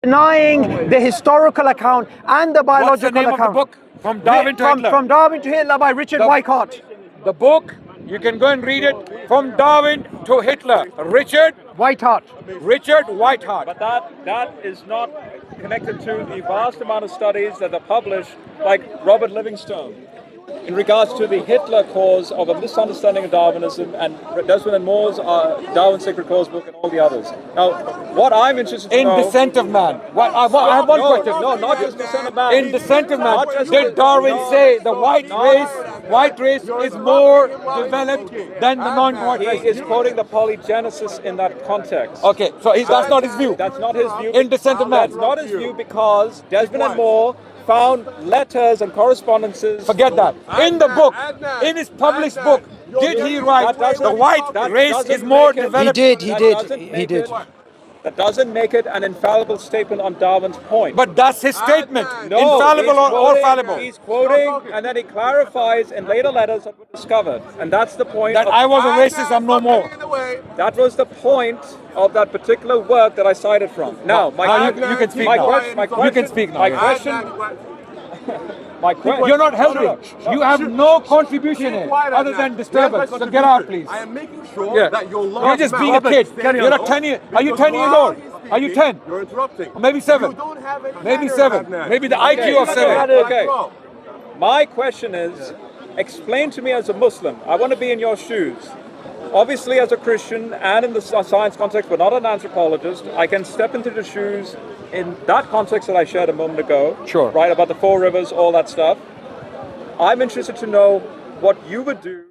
denying the historical account and the biological account. What's the name of the book? From Darwin to Hitler. From Darwin to Hitler by Richard Weikart. The book, you can go and read it. From Darwin to Hitler. Richard Weikart. But that is not connected to the vast amount of studies that are published, like Robert Livingstone, in regards to the Hitler cause of a misunderstanding of Darwinism, and Desmond and Moore's Darwin's Sacred Cause book, and all the others. Now, what I'm interested to know... In Descent of Man. I have one question. No, not just Descent of Man. In Descent of Man, did Darwin say the white race is more developed than the non-white race? He is quoting the polygenesis in that context. Okay, so that's not his view. That's not his view. In Descent of Man. That's not his view because Desmond and Moore found letters and correspondences. Forget that. In the book, in his published book, did he write the white race is more developed? He did. That doesn't make it an infallible statement on Darwin's point. But that's his statement. No, infallible or fallible. He's quoting, and then he clarifies in later letters that were discovered. And that's the point. That I was a racist, I'm no more. That was the point of that particular work that I cited from. Now, you can speak now. You can speak now. My question. You're not helping. You have no contribution here other than disturbance. So get out, please. I am making sure that you're just being a kid. You're a 10 year. Are you 10 years old? Are you 10? You're interrupting. Or maybe 7. You don't have any Maybe manner, 7. Adnan. Maybe the IQ of 7. Okay. My question is, explain to me as a Muslim. I want to be in your shoes. Obviously, as a Christian and in the science context, but not an anthropologist, I can step into the shoes in that context that I shared a moment ago. Sure. Right, about the 4 rivers, all that stuff. I'm interested to know what you would do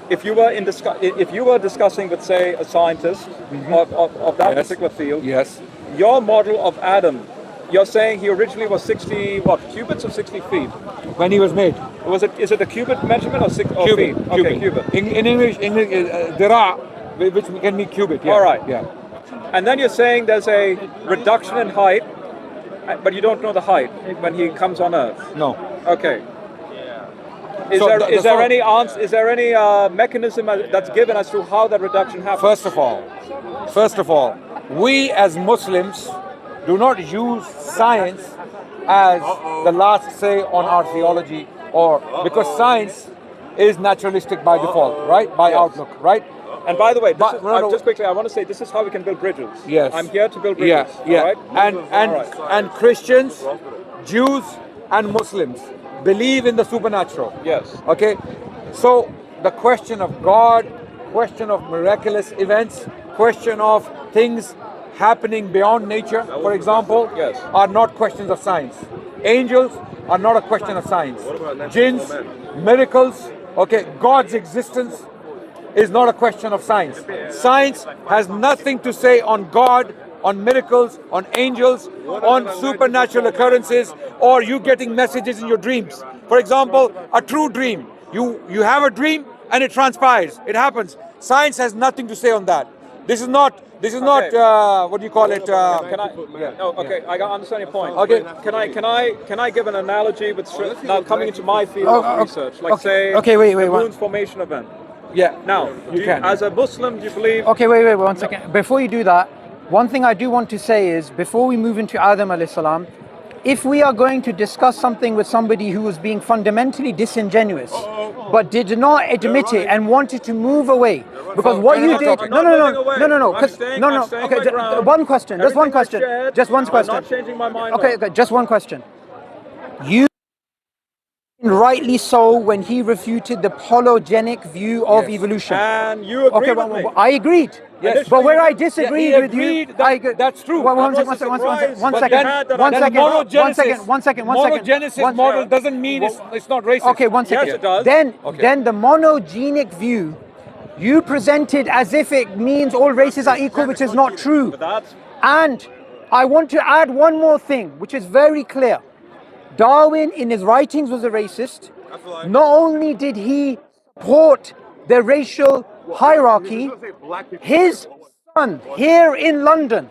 if you were discussing with, say, a scientist of that particular field. Yes. Your model of Adam, you're saying he originally was 60 cubits or 60 feet? When he was made. Is it a cubit measurement or feet? Okay, cubit. In English, dira, which can be cubit. Yeah. All right. Yeah. And then you're saying there's a reduction in height, but you don't know the height when he comes on Earth. No. Okay. Is there any mechanism that's given as to how that reduction happens? First of all, we as Muslims do not use science as the last say on our theology, or because science is naturalistic by default, right? By outlook, right? And by the way, just quickly, I want to say this is how we can build bridges. Yes. I'm here to build bridges. Yeah. All right? And Christians, Jews, and Muslims believe in the supernatural. Yes. Okay. So the question of God, question of miraculous events, question of things happening beyond nature, for example, are not questions of science. Angels are not a question of science. Jinns, miracles, okay, God's existence is not a question of science. Science has nothing to say on God, on miracles, on angels, on supernatural occurrences, or you getting messages in your dreams. For example, a true dream. You have a dream and it transpires. It happens. Science has nothing to say on that. This is not what do you call it? I understand your point. Okay. Can I give an analogy with now coming into my field of research, like say the moon's formation event? Yeah. Now, as a Muslim, do you believe? Okay, wait, 1 second. Before you do that, one thing I do want to say is, before we move into Adam alayhi salam, if we are going to discuss something with somebody who was being fundamentally disingenuous, but did not admit it and wanted to move away, because what you did, one question, just one question. I'm not changing my mind. Okay, just one question. You rightly so when he refuted the polygenic view of evolution. And you agreed with me. I agreed. Yes. But where I disagreed with you, that's true. One second. Monogenesis model doesn't mean it's not racist. Okay, 1 second. Yes, it does. Then the monogenic view you presented as if it means all races are equal, which is not true. And I want to add one more thing, which is very clear. Darwin in his writings was a racist. Not only did he support the racial hierarchy, his son here in London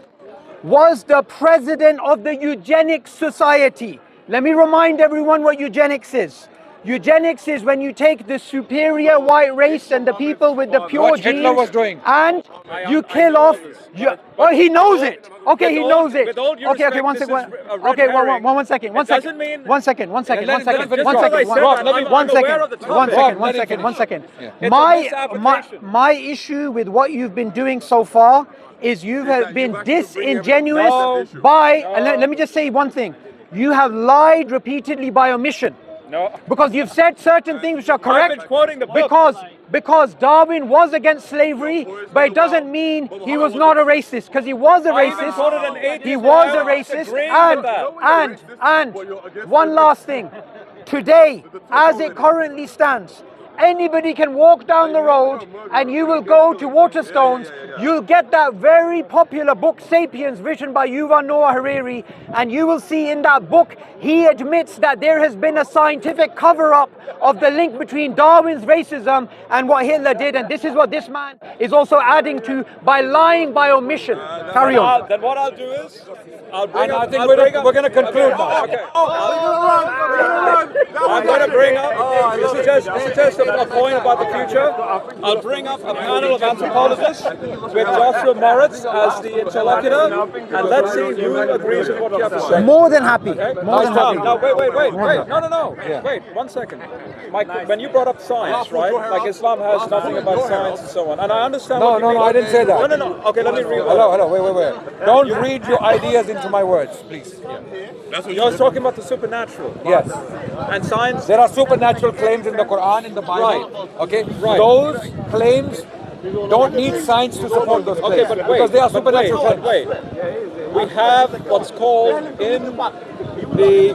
was the president of the Eugenics Society. Let me remind everyone what eugenics is. Eugenics is when you take the superior white race and the people with the pure What Hitler genes was doing. and you kill know off. this, Oh, he knows it. Okay, he knows it. with all due Okay, respect, one this second. is a red Okay, herring. one second. One It doesn't second. mean- One second. One second. Let One him second. finish. One Just second. as I said, One I'm one aware second. of the topic. One second. Rob, One let him second. One finish. second. Yeah. It's a misapplication. My issue with what you've been doing so far is you have that been you've actually been disingenuous No. by. And let me just say one thing. You have lied repeatedly by omission. No. Because you've said certain things which are correct. been quoting the book. Because Darwin was against slavery, but it doesn't mean he was not a racist. Because he was a I even racist. quoted an atheist He was a without racist. agreeing And with that. and one last thing. Today, as it currently stands, anybody can walk down the road and you will go to Waterstones, you'll get that very popular book Sapiens written by Yuval Noah Harari, and you will see in that book he admits that there has been a scientific cover-up of the link between Darwin's racism and what Hitler did, and this is what this man is also adding to by lying by omission. Carry on. Then what I'll do is, I'll bring And up. I think I'll we're bring going to conclude now. Okay. I'm going to bring up. This is just a point about the future. I'll bring up a panel of anthropologists with Joshua Moritz as the interlocutor, and let's see who agrees with what you have to say. More than happy. Okay? More than happy. Now, wait. No. Wait, 1 second. Mike, when you brought up science, right? Like Islam has nothing about science and so on. And I understand what you mean. No, I didn't say that. No. Okay, let me read. Hello, wait. Don't read your ideas into my words, please. You're talking about the supernatural. Yes. And science. There are supernatural claims in the Quran, in the Bible. Right. Okay? Right. Those claims don't need science to support those claims. Okay, but wait. Because they are but supernatural wait, claims. but wait. We have what's called in the,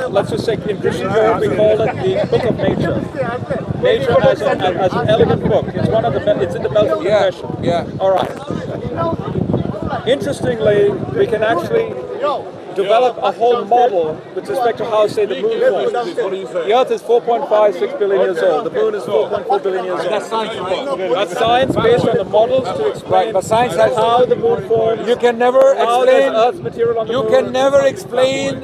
let's just say in Christian terms, we call it the Book of Nature. Nature as an elegant book. It's one of the, it's in the Belt of Confession. Yeah. All right. Interestingly, we can actually develop a whole model with respect to how, say, the moon forms. The Earth is 4.56 billion years old. The moon is 4.4 billion years old. That's science. That's science based on the models to explain But science has how the moon forms. You can never how there's explain. Earth's material on the You moon. can never explain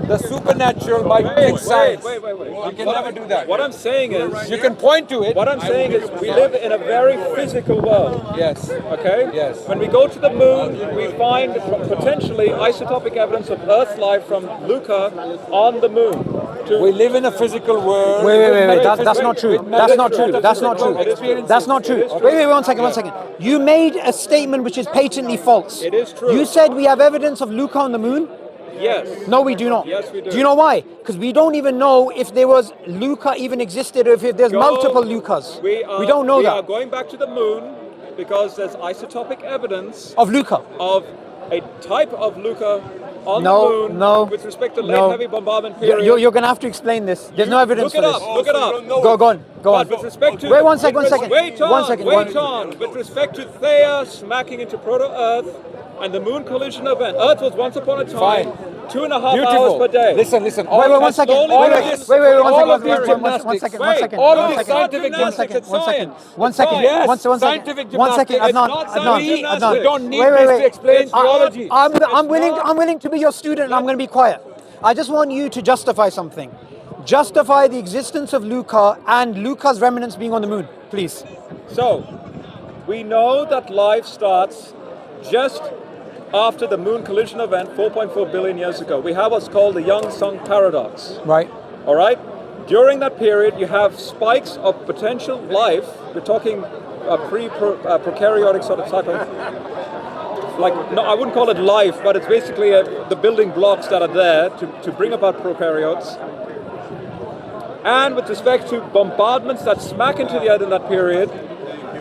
the supernatural by using science. Wait. You can never do that. What I'm saying is, You can point to it. what I'm saying is, we live in a very physical world. Yes. Okay? Yes. When we go to the moon, we find potentially isotopic evidence of Earth life from Luca on the moon. We live in a physical world. Wait. That's not true. That's not true. That's not true. That's not true. Wait, 1 second, 1 second. You made a statement which is patently false. It is true. You said we have evidence of Luca on the moon? Yes. No, we do not. Yes, we do. Do you know why? Because we don't even know if there was Luca even existed or if there's multiple Lucas. We don't know We are that. going back to the moon because there's isotopic evidence Of Luca. of a type of Luca on No, the moon no, with respect to late no. heavy bombardment period. You're going to have to explain this. There's no evidence Look for it this. up. Look it up. Go on. But with respect to Wait 1 second, 1 second. Wait on. 1 second. Wait on. With respect to Theia smacking into proto-Earth and the moon collision event, Earth was once upon a time Fine. 2.5 Beautiful. hours per day. Listen. Wait, 1 second. slowly Wait, begins- one all second. of these 1 gymnastics. second. Wait, 1 second. all 1 of these second. scientific 1 second. gymnastics, 1 second. it's 1 second. science. Yes, 1 second. scientific 1 second. gymnastics. Adnan. It's not Adnan. scientific gymnastics. We don't need Wait, this wait. to explain It's not- theology. I'm willing to be your student and I'm going to be quiet. I just want you to justify something. Justify the existence of Luca and Luca's remnants being on the moon, please. So, we know that life starts just after the moon collision event 4.4 billion years ago. We have what's called the Young-Sung paradox. Right. All right? During that period, you have spikes of potential life. We're talking pre-prokaryotic sort of cycle. Like, no, I wouldn't call it life, but it's basically the building blocks that are there to bring about prokaryotes. And with respect to bombardments that smack into the Earth in that period,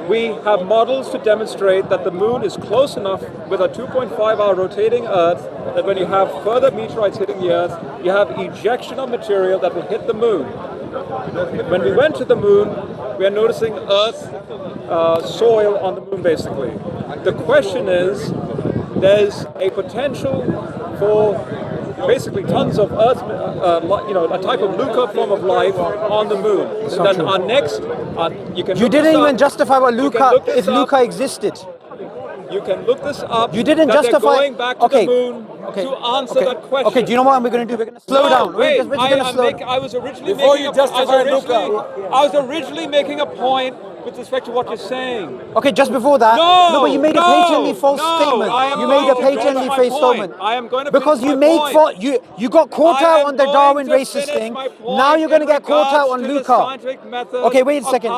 we have models to demonstrate that the moon is close enough with a 2.5-hour rotating Earth that when you have further meteorites hitting the Earth, you have ejection of material that will hit the moon. When we went to the moon, we are noticing Earth soil on the moon, basically. The question is, there's a potential for basically tons of Earth, a type of Luca form of life on the moon. So then our next, you can. You look didn't this even up. justify what You can Luca, look this if up. Luca existed. You can look this up. You didn't that justify. They're going back to Okay. the moon to answer that question. Okay, do you know what we're going to do? We're going to slow down. Wait, we're just going to slow down. I was originally Before making you justify Luca. I was originally making a point with respect to what you're saying. Okay, just before that. No, but you made a patently false statement. You made a patently false statement. I am going to because you made you got caught out on the Darwin racist thing. Now you're going to get caught out on Luca. Okay, wait a second.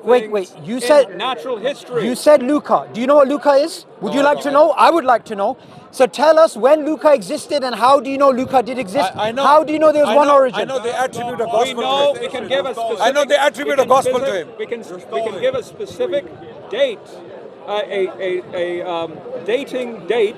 Wait. You said natural history. You said Luca. Do you know what Luca is? Would you like to know? I would like to know. So tell us when Luca existed and how do you know Luca did exist? I know. How do you know there was one origin? I know they attribute a gospel to him. We can give a specific, I know they attribute a gospel to him. We can give a specific date, dating date.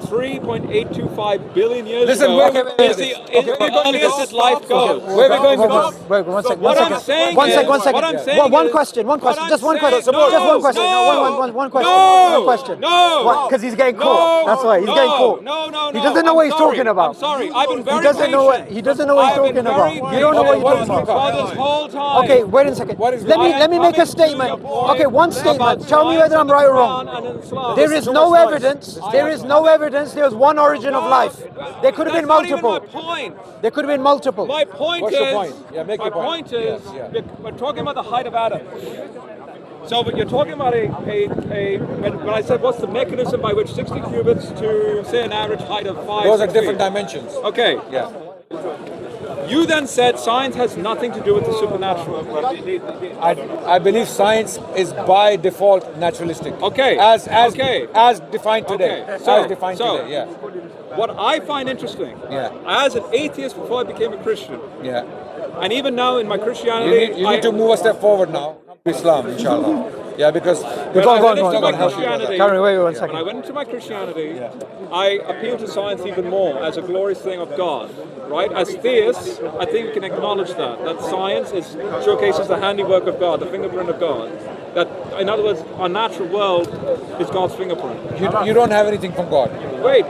3.825 billion years ago. Listen, is the earliest that life goes. Where are we going with this? Wait, one second. What I'm saying One is- second. what I'm saying One is- question. what Just I'm one saying- question. no, Just one question. no, One question. no, One question. no, Because he's getting caught. That's why he's getting caught. No. He doesn't know what he's talking about. I'm sorry. I've been very He doesn't know what patient. he doesn't know what he's I've been talking about. very You don't know what you're talking patient about. for this whole time. Okay, wait a second. What is- Let me make a statement. Okay, one statement. Tell me whether I'm right or wrong. There is no evidence. There is no evidence. There was one origin of life. There could have been multiple. That's not even my point. There could have been multiple. My point What's is, your point? Yeah, make my your point. point is, Yes, we're talking about the height of Adam. So, but you're talking about when I said what's the mechanism by which 60 cubits to say an average height of 5. Those are 6 different feet. dimensions. Okay. Yeah. You then said science has nothing to do with the supernatural. I believe science is by default naturalistic. Okay. As defined today. Okay. So, As defined today. Yeah. What I find interesting, Yeah. as an atheist before I became a Christian, Yeah. and even now in my Christianity, You need to move a step forward now. Islam, inshallah. Yeah, because When Go I on, went go on, into go my on. Christianity, Karen, wait one when I second. went into my Christianity, I appeal to science even more as a glorious thing of God, right? As theists, I think we can acknowledge that science showcases the handiwork of God, the fingerprint of God. That, in other words, our natural world is God's fingerprint. you don't have anything from God. Wait,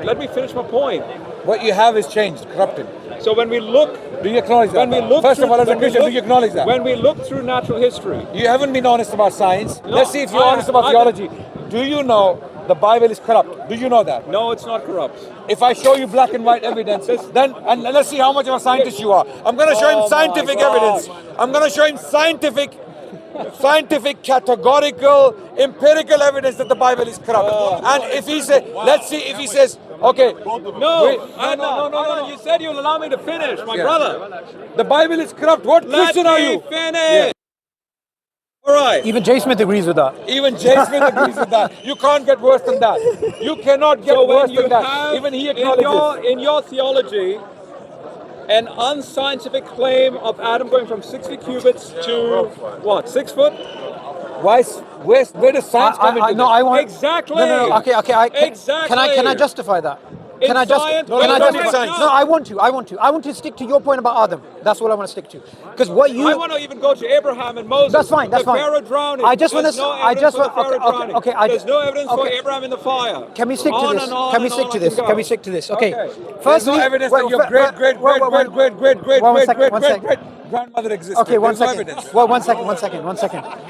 let me finish my point. What you have is changed, corrupted. So when we look, Do you acknowledge that? when we look First through, of all, as a when we Christian, look- do you acknowledge that? When we look through natural history, You haven't been honest about science. Let's see if you're honest about I- theology. Do you know the Bible is corrupt? Do you know that? no, it's not corrupt. If I show you black and white evidence, then and let's see how much of a scientist you are. I'm going to show him Oh scientific my God. evidence. I'm going to show him scientific, categorical, empirical evidence that the Bible is corrupt. And if he says, let's see if he says, okay, No, you said you'll allow me to finish, my brother. the Bible is corrupt. What Let Christian are me you? finish. All right. Even Jay Smith agrees with that. Even James Smith agrees with that. You can't get worse than that. You cannot get So when worse you than that. have Even he acknowledges. in your theology an unscientific claim of Adam going from 60 cubits to what, 6 foot? Where does science come into No, this? I want Exactly. No. Okay. Exactly. Can I justify that? In Can I just? science- Can I no, justify? science. No, I want to. I want to stick to your point about Adam. That's what I want to stick to. Because what you. I want to even go to Abraham and Moses. That's fine. That's the fine. Pharaoh drowning. I just There's wanna- no I evidence just for the wa- okay, Pharaoh okay, drowning. okay, I There's ju- no evidence for okay. Abraham in the fire. Can we stick to On this? and on Can we and stick on to I this? can Can go. we stick to this? Okay. Okay. There's no evidence that your great grandmother existed. Okay, one There's no second. evidence. Well, one second.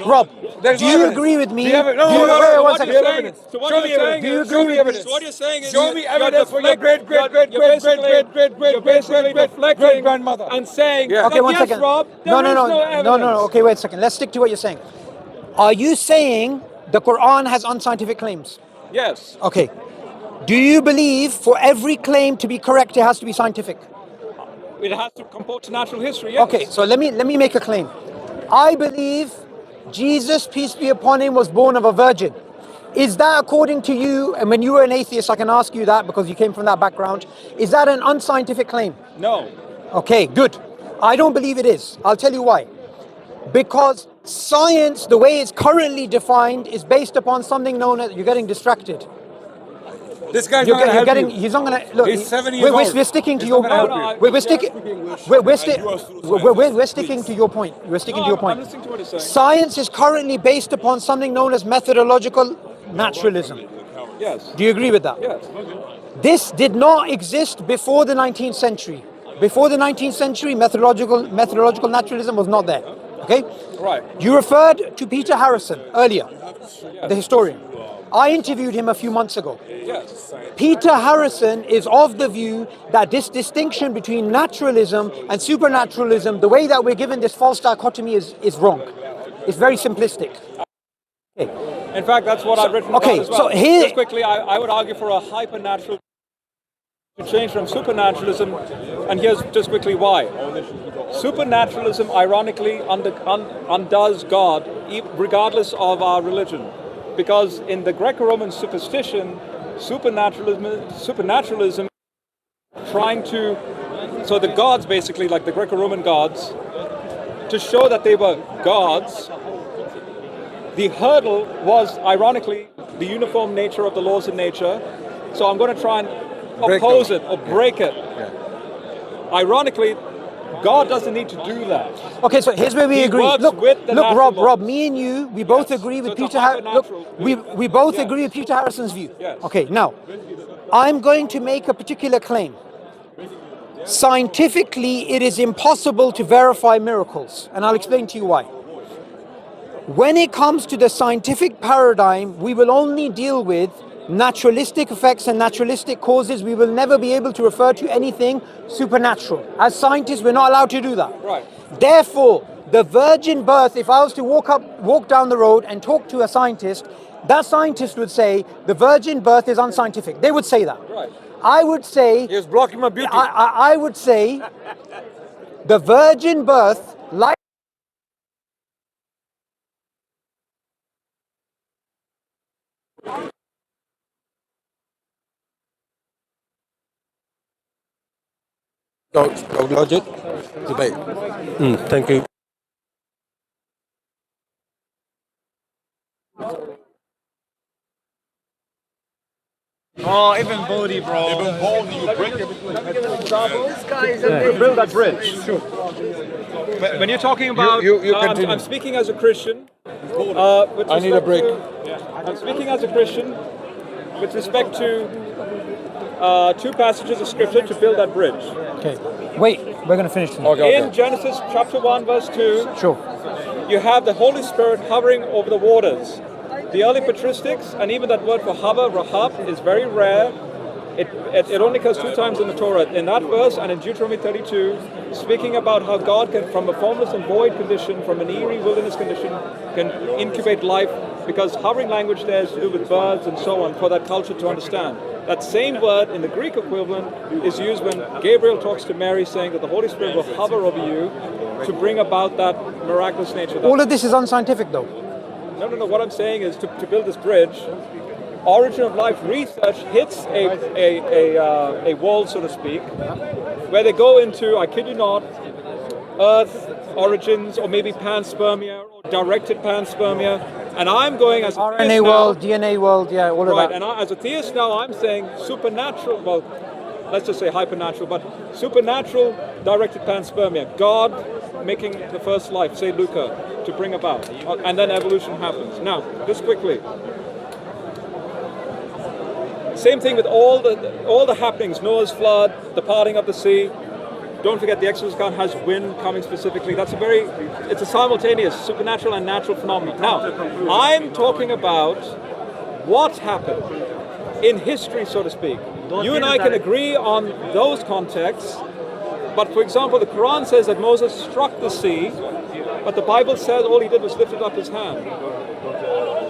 Rob, There's do no you evidence. agree with me? Do you have it? Do you- No, wait, one what second. you're saying- So what Show me you're saying evidence. is, Do you agree with evidence? So what you're saying is, Show me you're evidence for your deflecting- you're basically deflecting great grandmother. and saying, Yeah. Okay, that, one yes, second. Rob, there No. is no evidence. Okay, wait a second. Let's stick to what you're saying. Are you saying the Quran has unscientific claims? Yes. Okay. Do you believe for every claim to be correct, it has to be scientific? It has to comport to natural history, yes. Okay, so let me make a claim. I believe Jesus, peace be upon him, was born of a virgin. Is that according to you, and when you were an atheist, I can ask you that because you came from that background, is that an unscientific claim? No. Okay, good. I don't believe it is. I'll tell you why. Because science, the way it's currently defined, is based upon something known as, you're getting distracted. This guy's not going to help you. He's not going to, look. He's 7 years old. We're sticking to He's your, not gonna help we're sticking, we're sticking to your point. We're sticking to your I'm point. listening to what he's saying. Science is currently based upon something known as methodological naturalism. Yes. Do you agree with that? Yes. This did not exist before the 19th century. Before the 19th century, methodological naturalism was not there. Okay? Right. You referred to Peter Harrison earlier, the historian. I interviewed him a few months ago. Yes. Peter Harrison is of the view that this distinction between naturalism and supernaturalism, the way that we're given this false dichotomy is wrong. It's very simplistic. Okay. In fact, that's what I've written okay, about as well. so here- Just quickly, I would argue for a hypernatural to change from supernaturalism, and here's just quickly why. Supernaturalism, ironically, undoes God, regardless of our religion. Because in the Greco-Roman superstition, supernaturalism trying to, so the gods basically, like the Greco-Roman gods, to show that they were gods, the hurdle was, ironically, the uniform nature of the laws of nature. So I'm going to try and oppose it or break it. Ironically, God doesn't need to do that. Okay, so here's where we He agree. works Look, with the natural Rob, laws. me and you, we both agree with So it's a Peter. hypernatural We both Yes. agree with Peter Harrison's view. Yes. Okay, now I'm going to make a particular claim. Scientifically, it is impossible to verify miracles, and I'll explain to you why. When it comes to the scientific paradigm, we will only deal with naturalistic effects and naturalistic causes. We will never be able to refer to anything supernatural. As scientists, we're not allowed to do that. Right. Therefore, the virgin birth, if I was to walk down the road and talk to a scientist, that scientist would say the virgin birth is unscientific. They would say that. Right. I would say, He was blocking my beauty. I would say the virgin birth, like Nologic debate. Thank you. Oh, Ibn Bodi, bro. Even bold, you break everything. Build that bridge. Sure. When you're talking about, You continue. I'm speaking as a Christian. I need a break. I'm speaking as a Christian with respect to two passages of scripture to build that bridge. okay. Wait, we're going to finish. In Genesis chapter 1, verse 2, Sure. you have the Holy Spirit hovering over the waters. The early patristics, and even that word for hover, rahab, is very rare. It only occurs 2 times in the Torah. In that verse and in Deuteronomy 32, speaking about how God can, from a formless and void condition, from an eerie wilderness condition, can incubate life, because hovering language there is to do with birds and so on, for that culture to understand. That same word in the Greek equivalent is used when Gabriel talks to Mary, saying that the Holy Spirit will hover over you to bring about that miraculous nature. All of this is unscientific, though. No. What I'm saying is to build this bridge, origin of life research hits a wall, so to speak, where they go into, I kid you not, Earth origins, or maybe panspermia, or directed panspermia. And I'm going as a RNA theist world, now, DNA world, yeah, all of right? that. And as a theist now, I'm saying supernatural. Well, let's just say hypernatural, but supernatural directed panspermia. God making the first life, say Luca, to bring about, and then evolution happens. Now, just quickly. Same thing with all the happenings: Noah's flood, the parting of the sea. Don't forget the Exodus account has wind coming specifically. It's a simultaneous supernatural and natural phenomenon. Now, I'm talking about what happened in history, so to speak. You and I can agree on those contexts, but for example, the Quran says that Moses struck the sea, but the Bible says all he did was lifted up his hand.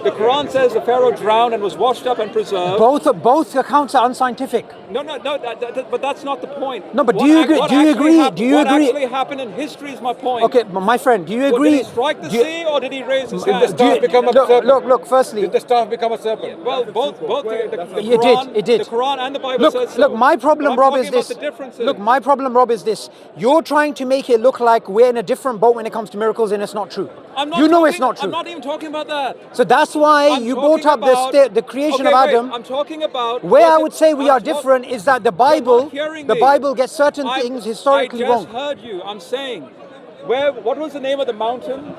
The Quran says the Pharaoh drowned and was washed up and preserved. Both accounts are unscientific. No, but that's not the point. No, but do you agree? What actually happened in history is my point. Okay, my friend, do you agree? Did he strike the sea or did he raise his hand? Did the staff become a serpent? Look, firstly, Did the staff become a serpent? Well, both the It Quran, did. The Quran and the Bible says so. Look, my problem, I'm Rob, talking is this. about the differences. Look, my problem, Rob, is this. You're trying to make it look like we're in a different boat when it comes to miracles, and it's not true. It's not true. I'm not even talking about that. So that's why I'm you talking brought up about- the creation Okay, of wait, Adam. I'm talking about Where I was would it- say we I'm are different is that the Bible, hearing the me. Bible gets certain things historically I wrong. just heard you. I'm saying, what was the name of the mountain?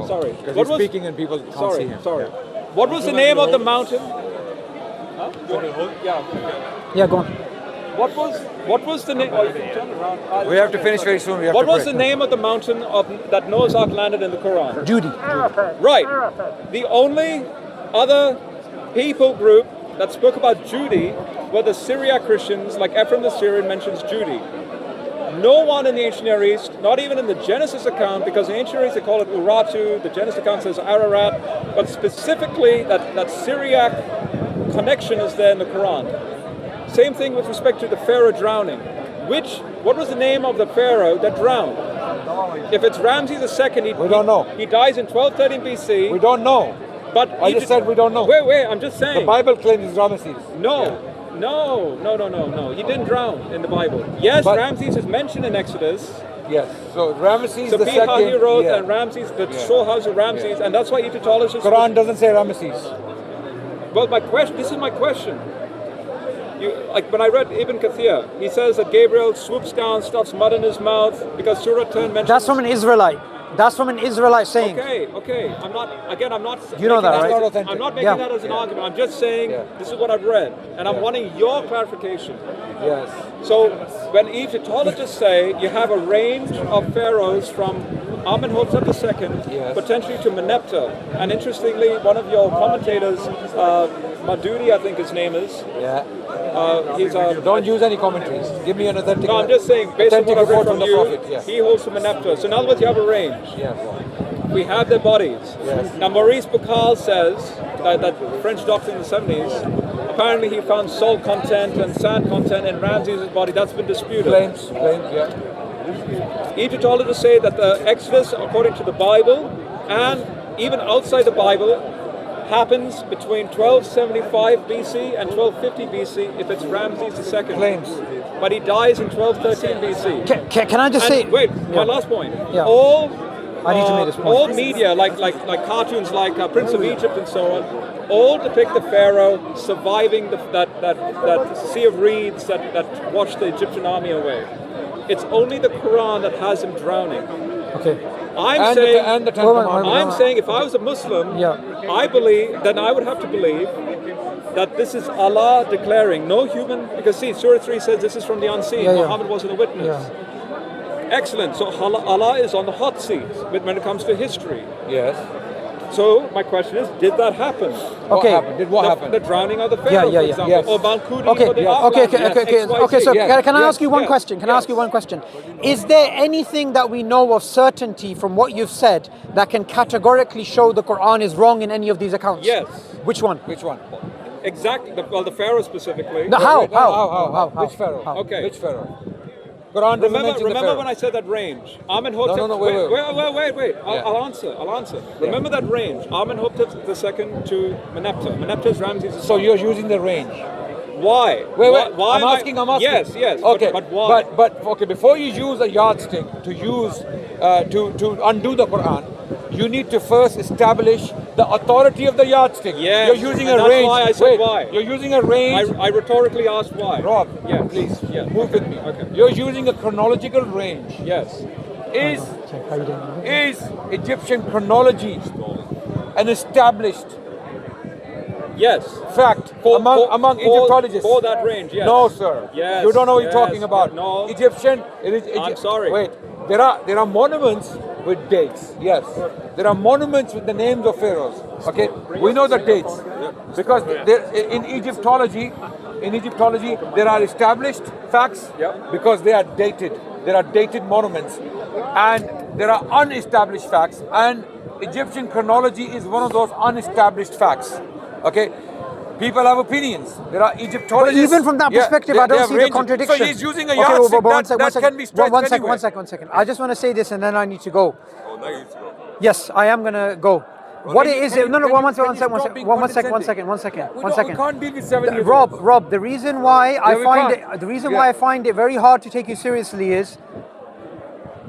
Sorry. Because What he's was, speaking and people can't see sorry, him. sorry. What was the name of the mountain? Huh? Yeah. Yeah, go on. What was the name? Oh, you can turn around. We have to finish very soon. We have What to was pray. the name of the mountain that Noah's Ark landed in the Quran? Judy. Right. The only other people group that spoke about Judy were the Syriac Christians, like Ephraim the Syrian mentions Judy. No one in the ancient Near East, not even in the Genesis account, because in the ancient Near East they call it Urartu, the Genesis account says Ararat, but specifically that Syriac connection is there in the Quran. Same thing with respect to the Pharaoh drowning. What was the name of the Pharaoh that drowned? If it's Ramses II, We don't know. He dies in 1213 BC. We don't know. But I just said we don't know. Wait, I'm just saying. The Bible claims it's Ramesses. No. He didn't drown in the Bible. Yes, But- Ramses is mentioned in Exodus. Yes. So Ramesses So the Biha second. he wrote yeah. and Ramses, the storehouse of Ramses, and that's why Egyptologists. Quran doesn't say Ramesses. Well, this is my question. Like when I read Ibn Kathir, he says that Gabriel swoops down, stuffs mud in his mouth because Surah 10 mentions. That's from an Israelite. That's from an Israelite saying. Okay. I'm not. You know that, right? Not authentic. I'm not making Yeah. that as an argument. I'm just saying Yeah. this is what I've read, and I'm Yeah. wanting your clarification. Yes. So when Egyptologists say you have a range of pharaohs from Amenhotep II, Yes. potentially to Meneptah, and interestingly, one of your commentators, Madudi, I think his name is, Yeah. he's a. Don't use any commentaries. Give me an authentic. No, I'm just saying, based on what I've read report from the you, Prophet. Yeah. he holds to Meneptah. So in other words, you have a range. Yes. We have their bodies. Yes. Now Maurice Bucaille says that French doctor in the 70s, apparently he found salt content and sand content in Ramses' body. That's been disputed. Claims. Yeah. Egyptologists say that the Exodus, according to the Bible, and even outside the Bible, happens between 1275 BC and 1250 BC if it's Ramses II. Claims. But he dies in 1213 BC. Can I just say? And wait, Yeah. my last point. Yeah. All I need to make this point. all media, like cartoons, like Prince of Egypt and so on, all depict the pharaoh surviving that sea of reeds that washed the Egyptian army away. It's only the Quran that has him drowning. Okay. I'm saying, and the Ten Hold on, Commandments. I'm saying, if I was a Muslim, Yeah. I would have to believe that this is Allah declaring, no human, because see, Surah 3 says this is from the unseen. Yeah, yeah. Muhammad wasn't a witness. Yeah. Excellent. So Allah is on the hot seat when it comes to history. Yes. So my question is, did that happen? What Okay. happened? Did what happen? The drowning of the pharaoh, Yeah, for yeah. example, Yes. or Balkudi Okay, for the okay, Afghans, XYZ. okay. So Yes, can I yes, ask you one yes, question? Can I ask you one question? Is there anything that we know of certainty from what you've said that can categorically show the Quran is wrong in any of these accounts? Yes. Which one? Which one? Exactly. The pharaoh specifically. No, how? Wait, no, How? Which pharaoh? How? Okay. Which pharaoh? Quran doesn't mention the Remember pharaoh. when I said that range? Amenhotep. No, Wait. Yeah. I'll answer. Remember that range? Amenhotep II to Meneptah. Meneptah is Ramses. So you're using the range. Why? Wait. Why I'm asking. Yes. Okay. But why? But okay. Before you use a yardstick to to undo the Quran, you need to first establish the authority of the yardstick. Yes, You're using and a that's range. why I said why. You're using a range. I rhetorically asked why. Rob, Yes. please, Yes. move with me. Okay. You're using a chronological range. Yes. Is How you doing? Egyptian chronology an established Yes. fact among Egyptologists? For that range, yes. No, sir. Yes. You don't know what yes, you're talking about. No. I'm sorry. Wait. There are monuments with dates. Yes. There are monuments with the names of pharaohs. Okay. We know the dates because in Egyptology, there are established facts Yep. because they are dated. There are dated monuments, and there are unestablished facts. And Egyptian chronology is one of those unestablished facts. Okay. People have opinions. There are Egyptologists. But even from that perspective, I don't see the contradiction. So he's using a yardstick that can be stretched anywhere. One second. I just want to say this and then I need to go. Oh, now you need to go. Yes, I am going to go. Well, What can it you- is, can you- no, can you- one can you second. stop being condescending? One second. We can't deal with 7 years Rob, old. the reason why I we find can't. it, the reason Yeah. why I find it very hard to take you seriously is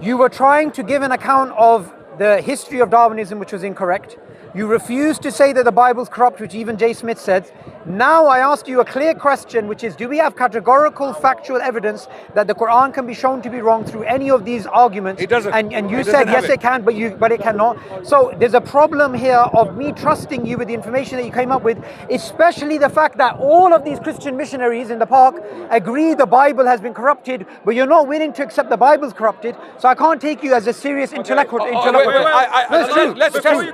you were trying to give an account of the history of Darwinism, which was incorrect. You refused to say that the Bible's corrupt, which even Jay Smith said, Now I ask you a clear question, which is, do we have categorical factual evidence that the Quran can be shown to be wrong through any of these arguments? It doesn't. And you It said doesn't have yes, it. it can, but it cannot. So there's a problem here of me trusting you with the information that you came up with, especially the fact that all of these Christian missionaries in the park agree the Bible has been corrupted, but you're not willing to accept the Bible's corrupted. So I can't take you as a serious intellectual. Wait, No, it's true. Let's It's test. true.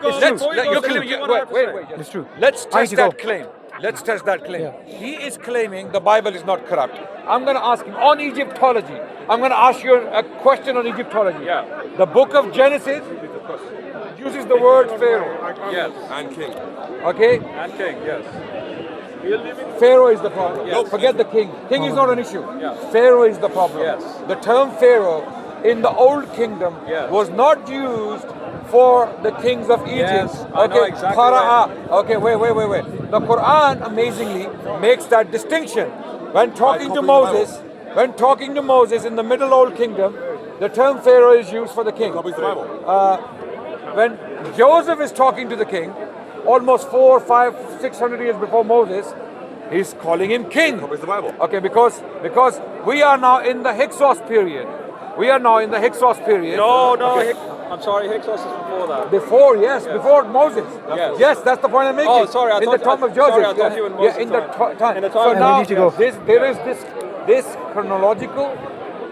Wait. It's true. Let's I need test to go. that claim. Let's test that claim. Yeah. He is claiming the Bible is not corrupt. I'm going to ask him on Egyptology. I'm going to ask you a question on Egyptology. Yeah. The book of Genesis uses the word Pharaoh. Yes. And king. Okay? And king, yes. Pharaoh is the problem. Yes. Forget the king. King is not an issue. Yeah. Pharaoh is the problem. Yes. The term Pharaoh in the Old Kingdom Yes. was not used for the kings of Egypt. Yes, I know exactly Pharaoh. Okay, wait. The Quran amazingly makes that distinction. When talking to Moses, in the Middle Old Kingdom, the term Pharaoh is used for the king. Copy the Bible. When Joseph is talking to the king, almost 400, 500, 600 years before Moses, he's calling him king. Copy the Bible. Okay, because we are now in the Hyksos period. No, Okay. I'm sorry, Hyksos is before that. Before Moses. Yes. That's the point I'm making. Oh, sorry, I in thought- the time of I- Joseph. sorry, I thought you were in Moses' in the time. In the So time of- now we need to go. there is this chronological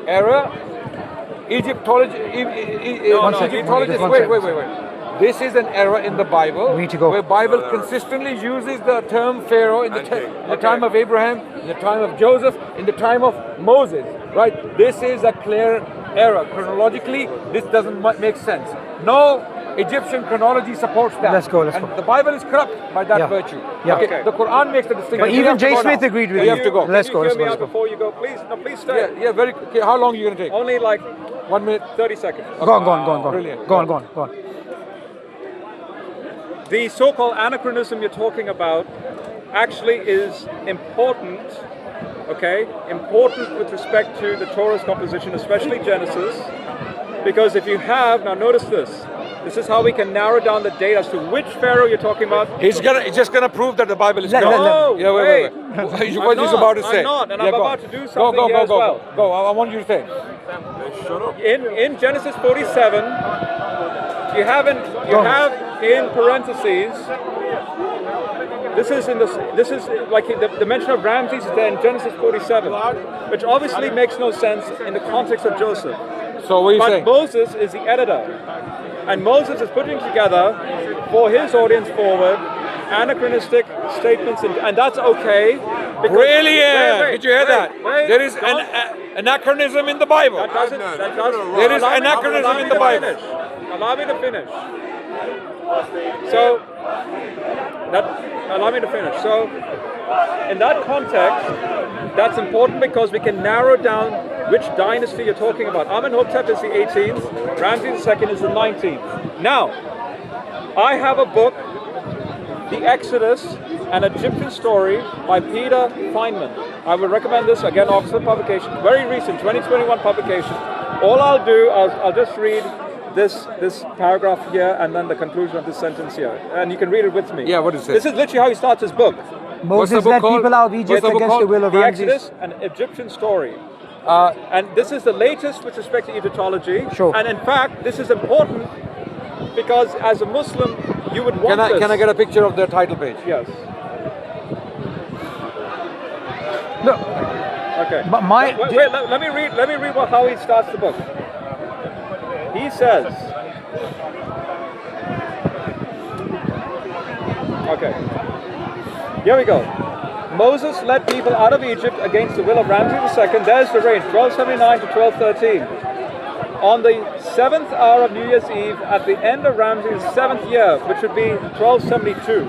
error. Egyptology. No, no, Egyptologists. one Wait. second. This is an error in the Bible. We need to go. Where Bible consistently uses the term Pharaoh in the time of Abraham, in the time of Joseph, in the time of Moses. Right? This is a clear error. Chronologically, this doesn't make sense. No Egyptian chronology supports that. Let's go. And the Bible is corrupt by that Yeah. virtue. Yeah. Okay. The Quran makes the distinction. But We even have to Jay go Smith now. agreed with We you. have to go. Let's go. Can you Let's hear me go. out before you go? Please stay. Yeah, very. Okay, how long are you going to take? Only like 1 minute. 30 seconds. Go on. Brilliant. Go on. The so-called anachronism you're talking about actually is important, okay? Important with respect to the Torah's composition, especially Genesis, because if you have, now notice this is how we can narrow down the date as to which Pharaoh you're talking about. He's just gonna prove that the Bible is Let- corrupt. No, Yeah, wait. I'm What he's not, about to say? I'm not, and Yeah, I'm go about on. to do something Go. here as well. Go. I want you to say. Shut up. In Genesis 47, you have in parentheses. This is like the mention of Ramses is there in Genesis 47, which obviously makes no sense in the context of Joseph. So what are you But saying? Moses is the editor, and Moses is putting together for his audience forward anachronistic statements, and that's okay. because- Brilliant! Wait, Did you hear that? wait, There is don't- an anachronism in the Bible. That doesn't. There is allow me- anachronism allow me in the to Bible. finish. Allow me to finish. So, allow me to finish. So, in that context, that's important because we can narrow down which dynasty you're talking about. Amenhotep is the 18th, Ramses II is the 19th. Now, I have a book, The Exodus, an Egyptian Story by Peter Feynman. I would recommend this, again, Oxford publication, very recent, 2021 publication. All I'll do, I'll just read this paragraph here and then the conclusion of this sentence here. And you can read it with me. Yeah, what is it? This is literally how he starts his book. Moses book led called? people out of Egypt What's the book against the called? will of The Ramses. Exodus, an Egyptian Story. And this is the latest with respect to Egyptology. Sure. And in fact, this is important because as a Muslim, you would want this. Can I get a picture of the title page? Yes. Look, Okay. but my Wait, let me read how he starts the book. He says, okay, here we go. Moses led people out of Egypt against the will of Ramses II. There's the range, 1279 to 1213. On the 7th hour of New Year's Eve, at the end of Ramses' 7th year, which would be 1272.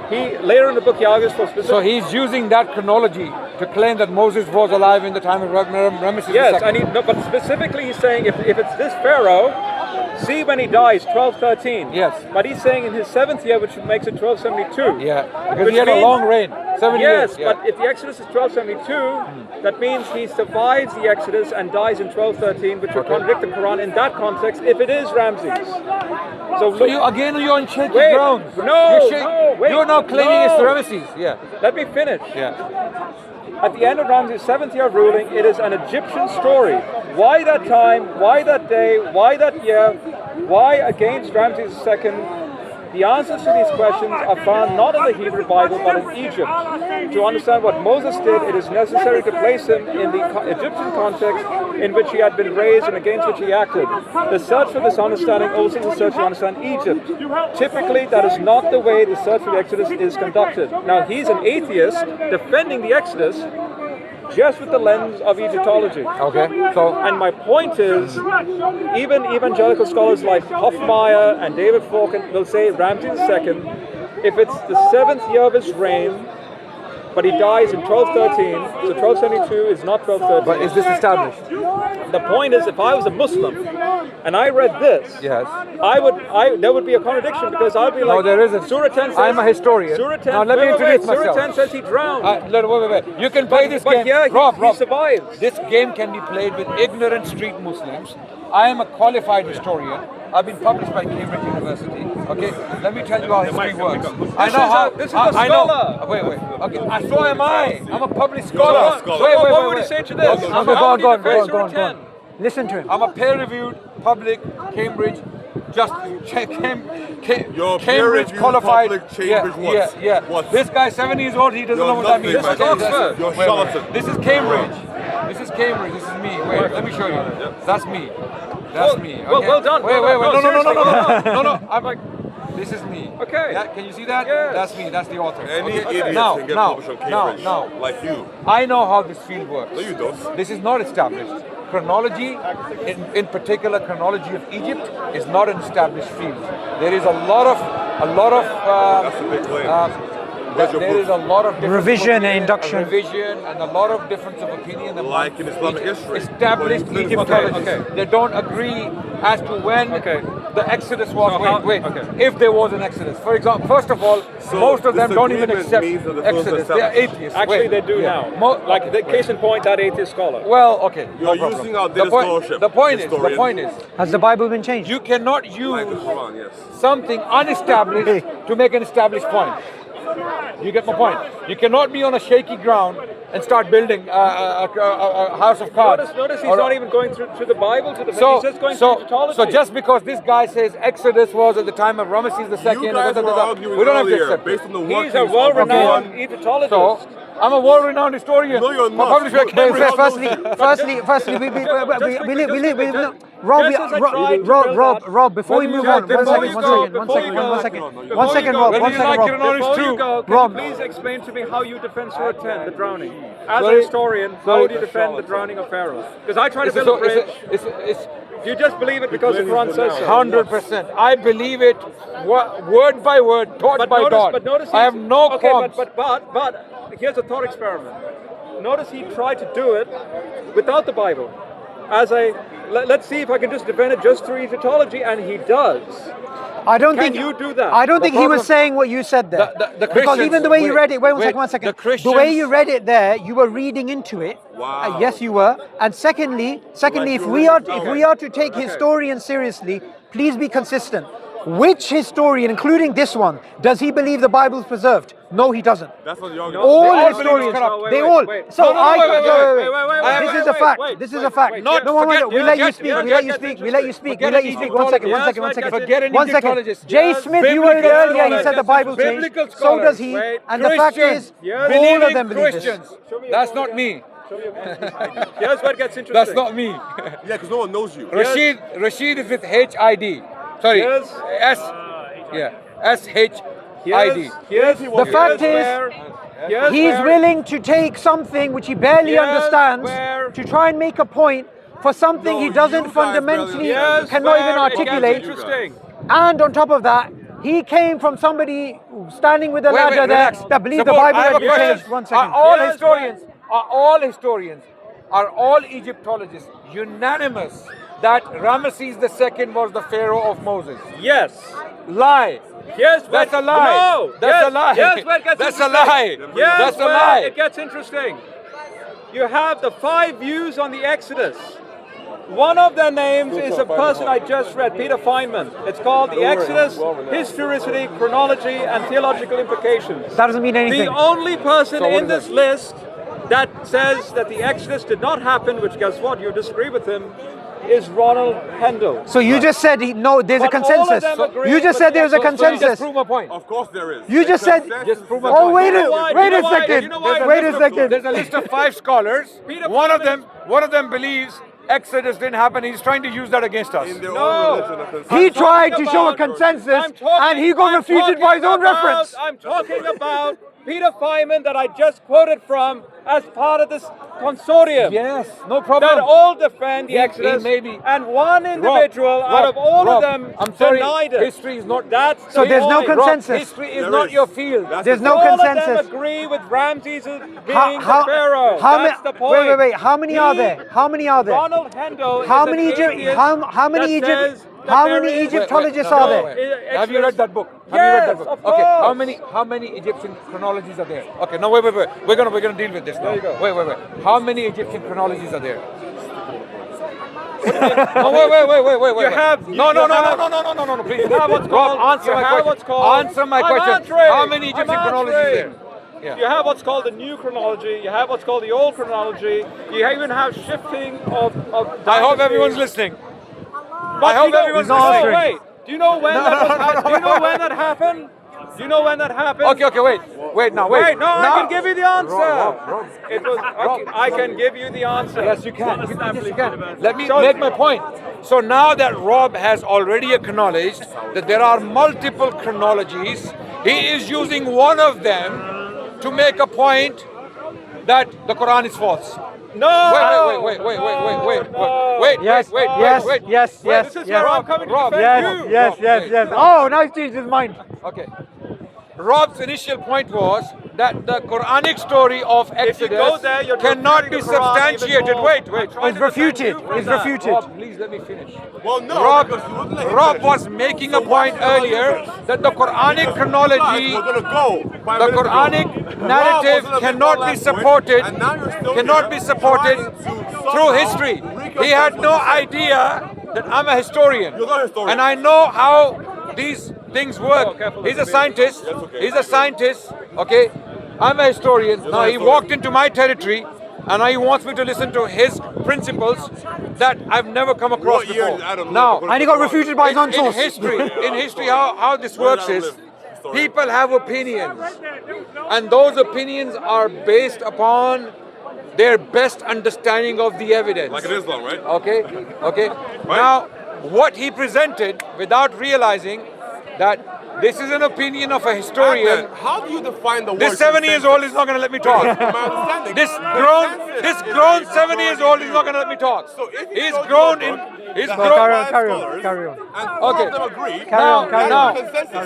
He later in the book he argues for specific. So he's using that chronology to claim that Moses was alive in the time of Ramses Yes, II. but specifically he's saying if it's this Pharaoh, see when he dies, 1213. Yes. But he's saying in his 7th year, which makes it 1272. Yeah, because Which he had a means- long reign, 7 years. Yes, but if the Exodus is 1272, that means he survives the Exodus and dies in 1213, which would contradict the Quran in that context if it is Ramses. So So you're on shaky Wait, grounds. no, You're no, wait, You're now claiming it's no. Ramesses. Yeah. let me finish. Yeah. At the end of Ramses' 7th year of ruling, it is an Egyptian story. Why that time? Why that day? Why that year? Why against Ramses II? The answers to these questions are found not in the Hebrew Bible but in Egypt. To understand what Moses did, it is necessary to place him in the Egyptian context in which he had been raised and against which he acted. The search for this understanding also is a search to understand Egypt. Typically, that is not the way the search for the Exodus is conducted. Now, he's an atheist defending the Exodus just with the lens of Egyptology. Okay. So And my point is, even evangelical scholars like Hoffmeyer and David Falken will say Ramses II, if it's the 7th year of his reign, but he dies in 1213, so 1272 is not 1213. but is this established? The point is, if I was a Muslim and I read this, Yes. there would be a contradiction because I'd be like, No, there isn't. Surah 10 says, I'm a historian. Surah 10, Now let me wait, introduce Surah myself. 10 says he drowned. Wait. You can play this but game. yeah, Rob, he survives. This game can be played with ignorant street Muslims. I am a qualified historian. I've been published by Cambridge University. Okay, let me tell you how history works. This is a scholar. Wait. Okay, so am I. I'm a published scholar. So Wait. what would you say to this? Okay, How go would you on. defend Surah 10? Listen to him. I'm a peer-reviewed public Cambridge. You're Cambridge peer-reviewed qualified. public Cambridge what? Yeah. What? This guy's 7 years old. He doesn't You're know what that nothing, means. man. This is Oxford. You're Wait. charlatan. This is Cambridge. This is Cambridge. This is me. Wait, let me show you. That's me. That's me. Okay? well done. Wait. No, seriously, No. I'm like, this is me. Okay. Yeah, can you see that? Yes. That's me. That's the author. Any Okay? idiot Now, can get now, published on Cambridge. now, Like you. I know how this field works. No, you don't. This is not established. Chronology, in particular chronology of Egypt, is not an established field. There is a lot of That's a big claim. Where's your there proof? is a lot of difference Revision of and opinion, induction. revision, and a lot of difference of opinion among Like in Islamic history. established Well, you- Egyptologists. okay. They don't agree as to when Okay. the Exodus was. So how- wait. okay. If there was an Exodus, for example, first of all, So most of them don't even disagreement accept means that the first Exodus. They are established. atheists. Actually, Wait, they do yeah. now. Like the case in point, that atheist scholar. Well, okay. You're no problem. using outdated the point, scholarship, The point historian. is, Has the Bible been changed? you cannot use Like the Quran, yes. something unestablished to make an established point. You get my point? You cannot be on a shaky ground and start building a house of cards. Notice he's Or- not even going through the Bible to the so, he's just going so, through Egyptology. so just because this guy says Exodus was at the time of Ramesses II, You guys were arguing we don't have to earlier accept based it. on the he's workings a of well-renowned one. Egyptologist. So, I'm a world-renowned historian. No, you're not. Published by No, Cambridge. no, Firstly, Rob, before we move on, one second, Rob, Whether you like it or not, it's Before true. you go, can Rob. you please explain to me how you defend Surah 10, the drowning? As Sorry? a historian, how Sorry? do you defend the drowning of Pharaoh? Because I try to It's a- build a so- bridge. it's Do you just believe it because the Quran says so? 100%. I believe it word by word, taught But by notice, God. but notice I have no okay, qualms. but here's a thought experiment. Notice he tried to do it without the Bible. As a let's see if I can just defend it just through Egyptology, and he does. I don't Can think you do that? I don't The think he was problem- saying what you said there. The because Christians- even the way you wait, read it, wait wait, one second. the The way Christians- you read it there, you were reading into it. Wow. Yes, you were. And secondly, Like if you we were are reading- if we are to take historians seriously, please be consistent. Which historian, including this one, does he believe the Bible is preserved? No, he doesn't. That's not the argument. All They all historians, believe it's corrupt. they Wait, all. wait. So No, no, I wait, wait, no, wait. This is a fact. This is a fact. Not No, one forget- minute. We let you yes, speak. yes, We let yes, you yes, speak. yes, We let you yes. speak. We Forget let you an speak. One second. One Egyptologist. second. One Yes, second. forget an One second. Egyptologist. Jay Yes. Smith, you were Biblical here earlier. He scholars. said the Bible Biblical changed. So does he. scholars. And the fact is, Yes. all of Believing them believe this. Christians. That's not me. Here's where it gets interesting. That's not me. Yeah, because no one knows you. Rashid is with HID. Sorry. Yes. SHID. The fact is, he's willing to take something which he barely Yes, understands where- to try and make a point for something No, he you doesn't guys fundamentally barely cannot even articulate. Interesting. And on top of that, he came from somebody standing with a ladder there relax. that believed the Suboor, Bible I have had a been question. changed. One second. Are all historians, are all Egyptologists unanimous that Ramesses II was the pharaoh of Moses. Yes. Lie. Yes, That's a lie. No. That's a lie. Yes, where it gets That's a interesting. lie. Yes, That's a where lie. it gets interesting. You have the 5 views on the Exodus. One of their names is a person I just read, Peter Feynman. It's called The Exodus, Historicity, Chronology, and Theological Implications. That doesn't mean anything. The only person So what in is this that? list that says that the Exodus did not happen, which guess what, you disagree with him, is Ronald Hendel. So you just said no, there's a But all of consensus. them agree You just with said there's a the Exodus. So you just consensus. prove my point. Of course there is. You just said. Just prove my Oh, point. wait You know why? a wait You a know why? second. You know why? Wait a second. There's a list of 5 scholars. Peter One of Feynman them believes Exodus didn't happen. He's trying to use that against us. In their No. own religion, a consensus. He I'm tried talking to show a about- consensus, I'm talking- and he got I'm refuted by his own talking about- reference. I'm talking about Peter Feynman that I just quoted from as part of this consortium. Yes, no That problem. all defend the He Exodus, may be- and one individual out of all Rob, of them I'm sorry, denied it. history is not. That's So the there's no point. consensus. Rob, history is There not is. your field. That's There's the no point. All of consensus. them agree with Ramses as being How, the pharaoh. how That's the many? point. Wait. How many are there? How many are there? Ronald Hendel How is many an Egypt? atheist How many that Egypt? says that How there many is- Egyptologists No, are no, there? wait. Have you read that book? Have you Yes, read that book? of Okay. course. How many Egyptian chronologies are there? Okay. No, wait. We're gonna deal with this now. There you go. Wait. How many Egyptian chronologies are there? No, wait. You have- No, you have- please. You have what's called- Answer you my have question. what's called- Answer my I'm question. answering. How many Egyptian I'm chronologies is there? answering. Yeah. You have what's called the new chronology. You have what's called the old chronology. You even have shifting of I hope dynasties. everyone's listening. But I hope you know- everyone's no, listening. wait. Do you know when do you know when that happened? Do you know when that happened? Okay, wait. Wait, No, I can give you the answer. Rob. It was. I can give you the answer. Yes, you can. Yes, you can. Let me So- make my point. So now that Rob has already acknowledged that there are multiple chronologies, he is using one of them to make a point that the Quran is false. No. Wait. Yes. This is where I'm coming to Rob, defend you. Yes. Oh, now he's changed his mind. Okay. Rob's initial point was that the Quranic story of If you go Exodus there, you're cannot be refuting the Quran even substantiated. more. Wait. I'm trying It's to defend refuted. you from It's that. refuted. Rob, please let me finish. Well, no. Rob, because you wouldn't let him Rob finish. was making a So why point should I let earlier him finish? that the Quranic chronology, We're gonna go. the Quranic narrative cannot be supported, through history. He had no idea that I'm a historian, You're not a historian. and I know how these things work. careful, He's a Mr. scientist. That's okay. He's a scientist. Okay, I'm a historian. Now not a he historian. walked into my territory, and now he wants me to listen to his principles that I've never come across What year before. did Adam Now, live? And he got refuted by his own in source. history, how this Where works did I is live? Historian. people have opinions, and those opinions are based upon their best understanding of the evidence. Like in Islam, right? Okay. Now, what he presented without realizing that this is an opinion of a historian. Adnan, how do you define the word? This 7 years old is not going to let me talk. My understanding. This Consensus grown is 7 years old is not going to let me talk. So if you He's go to grown a in. book He's that grown. has Carry on. scholars, And Okay. all of them agree.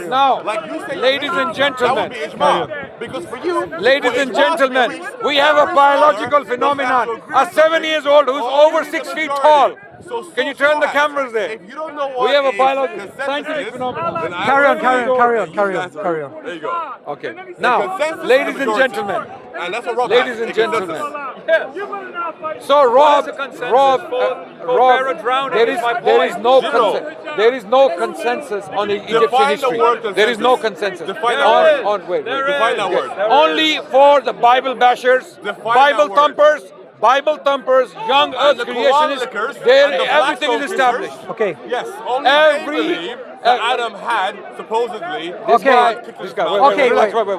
Now, Like you say, ladies and that gentlemen, would be ijma. Because for you, ladies for and ijma gentlemen, theory, we have a every biological scholar phenomenon. does have to A agree 7 years old who's All over of the 6 feet majority. tall. So Can you turn the what? cameras there? If you don't know We what have a a biological, consensus scientific is, phenomenon. then I Carry on, really carry on, don't carry on, use carry that on, term. carry on. There you go. Okay. The Now, consensus ladies is and majority. gentlemen, And that's what Rob ladies has, and a gentlemen. consensus. So Rob, What is the consensus Rob, for Pharaoh drowning there is is my there is point. no Zero. there is no consensus on the Egyptian Define the history. word There is no consensus. consensus. Define the There word. is. On wait, There wait. Define is. that word. There Only for the Bible bashers, Define Bible that word. thumpers, young And earth the Quran lickers, creationists. There, and the everything Blackstone is established. preachers. Okay. Yes, only Every- they believe that Adam had supposedly. This guy, kicked this his guy. mouth. Wait, Okay, relax, wait. wait.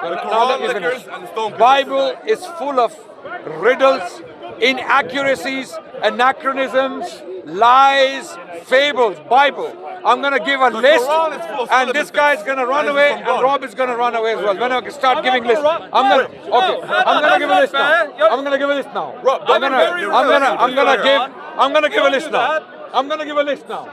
The Now let Quran me finish. lickers and the stone kickers. Bible is full of riddles, inaccuracies, anachronisms, lies, fables. Bible. I'm gonna give a The list, Quran is full of and this skeletons. guy's gonna run And it's away, from and God. Rob is gonna run away as well. When I start I'm giving not lists, gonna run- I'm gonna No, okay. no, I'm gonna that's give a not list now. fair. You're- I'm gonna give a list now. Rob, I'm gonna very give a list do now. that. I'm gonna give a list now.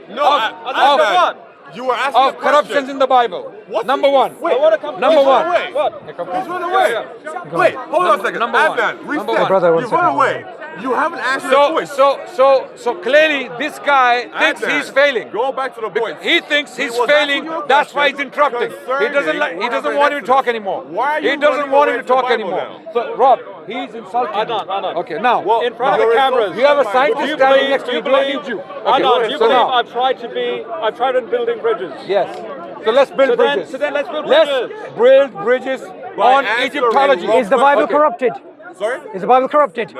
No, Of Adnan, you were asking a Of corruptions question. in the Bible. What? Number one. Wait, I wanna come- Number He's one. What? He's run away. Yeah. Wait, hold on a second. Number one. Adnan, Number reset. one. Brother, one You run second. away. You haven't answered the point. So clearly this guy thinks Adnan, he's failing. Go back to the point. He thinks he's was failing. asking you a That's why question he's interrupting. He doesn't concerning he what doesn't happened want in him to talk Exodus. anymore. Why are He you doesn't running want away him to from the talk Bible anymore. now? So Rob, he's insulting. Adnan. Okay, now In front of the you're cameras. you have a Do scientist you standing believe? next to Do you. you Do I believe? need you? Adnan, do you so believe now, I've tried in building bridges? yes. So let's build bridges. So then let's build bridges. Let's build bridges on answering Egyptology. Rob's Is the Bible Okay. corrupted? Sorry? Is the Bible corrupted?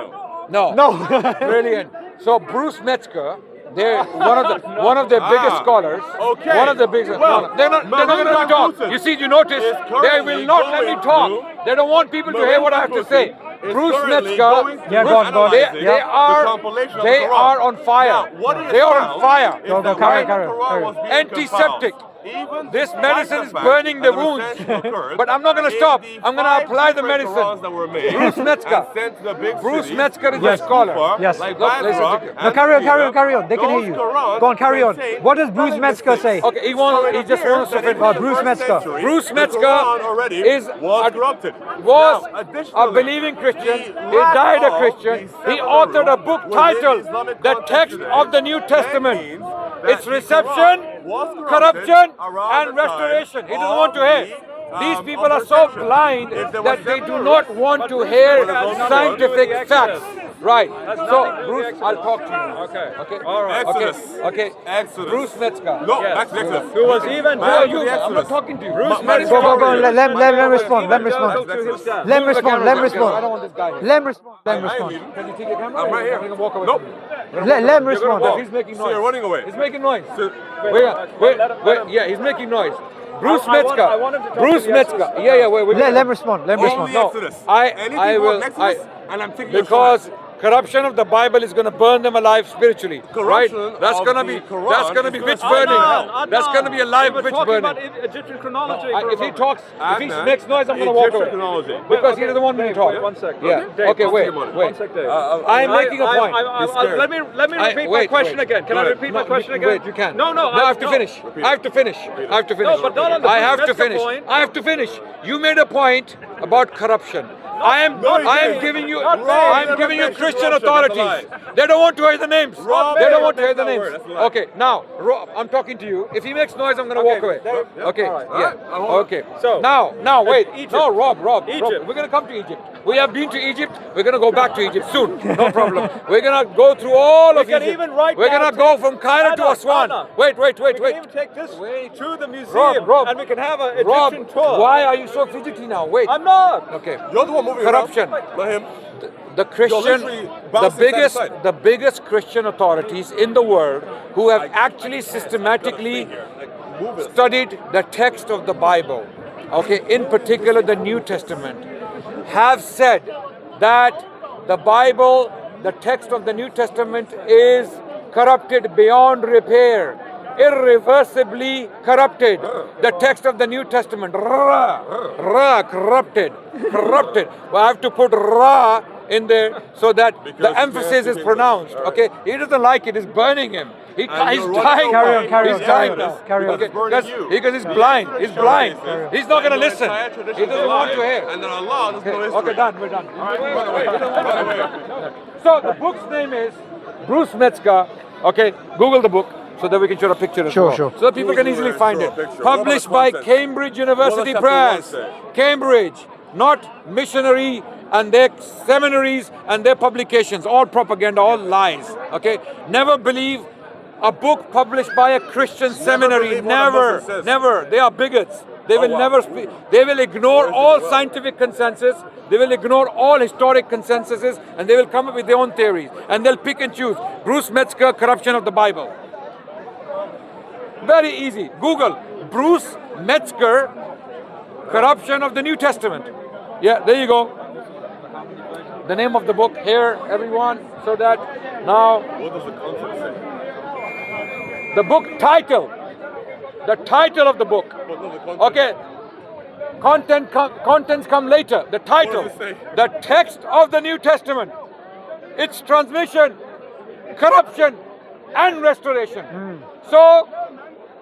No. No. Brilliant. So Bruce Metzger, they're one of their biggest scholars. Okay. One of the biggest. Well, they're not going to let me talk. Maroon You see, you notice is they currently will not let me going talk. through- They don't want people to hear what I have to say. Bruce Metzger, Yeah, go on. they Yeah. are on fire. They are on fire. Go, carry on. Antiseptic. This medicine is burning the wounds. But I'm not going to stop. I'm going to apply the medicine. Bruce Metzger. Bruce Metzger is a scholar. Yes. No, carry on. They can hear you. Go on, carry on. What does Bruce Metzger say? Okay, he just wants to finish. Bruce Metzger. Bruce Metzger was a believing Christian. He died a Christian. He authored a book titled The Text of the New Testament. Its reception, corruption, and restoration. He doesn't want to hear. These people are so blind that they do not want to hear scientific facts. Right. So, Bruce, I'll talk to you. Okay. All right. Okay. Exodus. Bruce Metzger. No, back to Exodus. Who was even Who are you? Exodus. I'm not talking to you. Bruce Go. Let him respond. Let him respond. Let him respond. Let him I don't respond. want this guy here. Let him respond. Let him respond. Can you take your camera? I'm right here. You're gonna walk away Nope. from me. Let him respond. He's making So noise. you're running away. He's making noise. So- Wait. Yeah, he's making noise. Bruce I want Metzger. him to talk Bruce to the Metzger. Exodus. Yeah. Wait. Let him respond. Let him respond. No, Exodus. I Anything will. more Exodus, and I'm taking your Because side. corruption of the Bible is going to burn them alive spiritually, right? Corruption That's of going to the be Quran that's going to be is witch gonna- burning. That's going to be a live witch burning. About Egyptian chronology. If he talks, if he Adnan, makes noise, I'm going to walk Egyptian away chronology. because he doesn't want me to Dave, talk. wait, one sec. Yeah. Dave, Okay. Wait. One sec, Dave. I'm making a point. Let me repeat my question again. Can I repeat my question again? Wait, you can't. No, I have to finish. I have to finish. No, but not on the I have to Metzger finish. point. I have to finish. You made a point about corruption. I am giving you Christian authorities. They don't want to hear the names. They don't want to hear the names. Okay, now Rob, I'm talking to you. If he makes noise, I'm going to walk away. Okay, yeah. Okay. So now wait. Egypt. No, Rob. Egypt. We're going to come to Egypt. We have been to Egypt. We're going to go back to Egypt soon. No problem. We're going to go through all of can Egypt. even write We're going down to go from Cairo to Adana, Aswan. Adana. Wait. We can even take this to the museum, Rob, and we can have an Rob, Egyptian tour. why are you so fidgety now? Wait. I'm not. Okay. You're the one moving Corruption. around. Let him. The Christian, literally the bouncing side to side. biggest Christian authorities in the world who have actually systematically studied the text of the Bible, okay, in particular the New Testament, have said that the Bible, the text of the New Testament is corrupted beyond repair, irreversibly corrupted. The text of the New Testament, corrupted. Well, I have to put ra in there so that the emphasis is pronounced. Okay, he doesn't like it. It's burning him. He's dying. Carry on. He's dying now. Carry on. Okay, because he's blind. He's blind. He's not going to listen. He doesn't want to hear. And then Allah doesn't know Okay, history. done. We're done. So the book's name is Bruce Metzger. Okay, Google the book so that we can show a picture as well. Sure. So that people can easily find it. Show a picture. Published What by about the content? Cambridge University What does Press. chapter one say? Cambridge, not missionary and their seminaries and their publications. All propaganda, all lies. Okay, never believe a book published by a Christian seminary. believe what a Muslim says. Never. They are bigots. They will wow. never speak. They will ignore all scientific consensus. They will ignore all historic consensuses, and they will come up with their own theories. And they'll pick and choose. Bruce Metzger, corruption of the Bible. Very easy. Google Bruce Metzger, corruption of the New Testament. Yeah, there you go. The name of the book here, everyone, so that now What does the content say? the book title. The title of the book. What does the content Okay. Contents come later. The title. What does it say? The text of the New Testament. Its transmission, corruption, and restoration. So,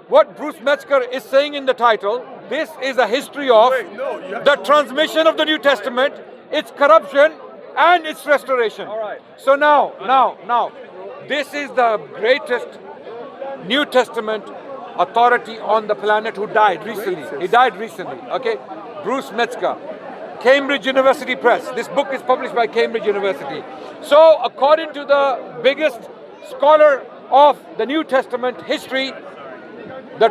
what Bruce Metzger is saying in the title, this is a history of Wait, no, you have the to- transmission of the New Testament, its corruption, and its restoration. All right. So now, this is the greatest New Testament authority on the planet who died recently. He died recently, okay? Bruce Metzger, Cambridge University Press. This book is published by Cambridge University. So according to the biggest scholar of the New Testament history, the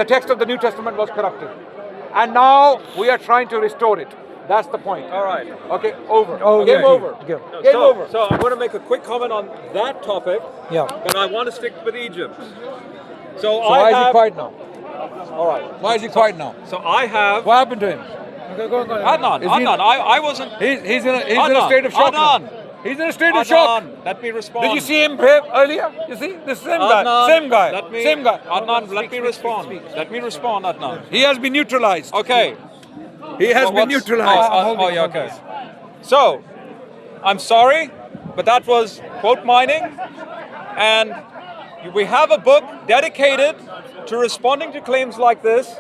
text of the New Testament was corrupted. And now we are trying to restore it. That's the point. All right. Okay, over. Oh, Game yeah. over. Go. Game over. So I'm going to make a quick comment on that topic, Yeah. but I want to stick with Egypt. So why is he quiet now? All right. Why is he quiet now? So I have What happened to him? Adnan. Is he- Adnan. I wasn't. He's in a state of shock now. Adnan. He's in a state of shock. Adnan, let me respond. Did you see him brave earlier? You see? The same guy. Adnan, Same guy. Same guy. Adnan, let me respond. Let me respond, Adnan. He has been neutralized. Okay. He has been What's- neutralized. Oh, yeah, okay. So, I'm sorry, but that was quote mining, and we have a book dedicated to responding to claims like this.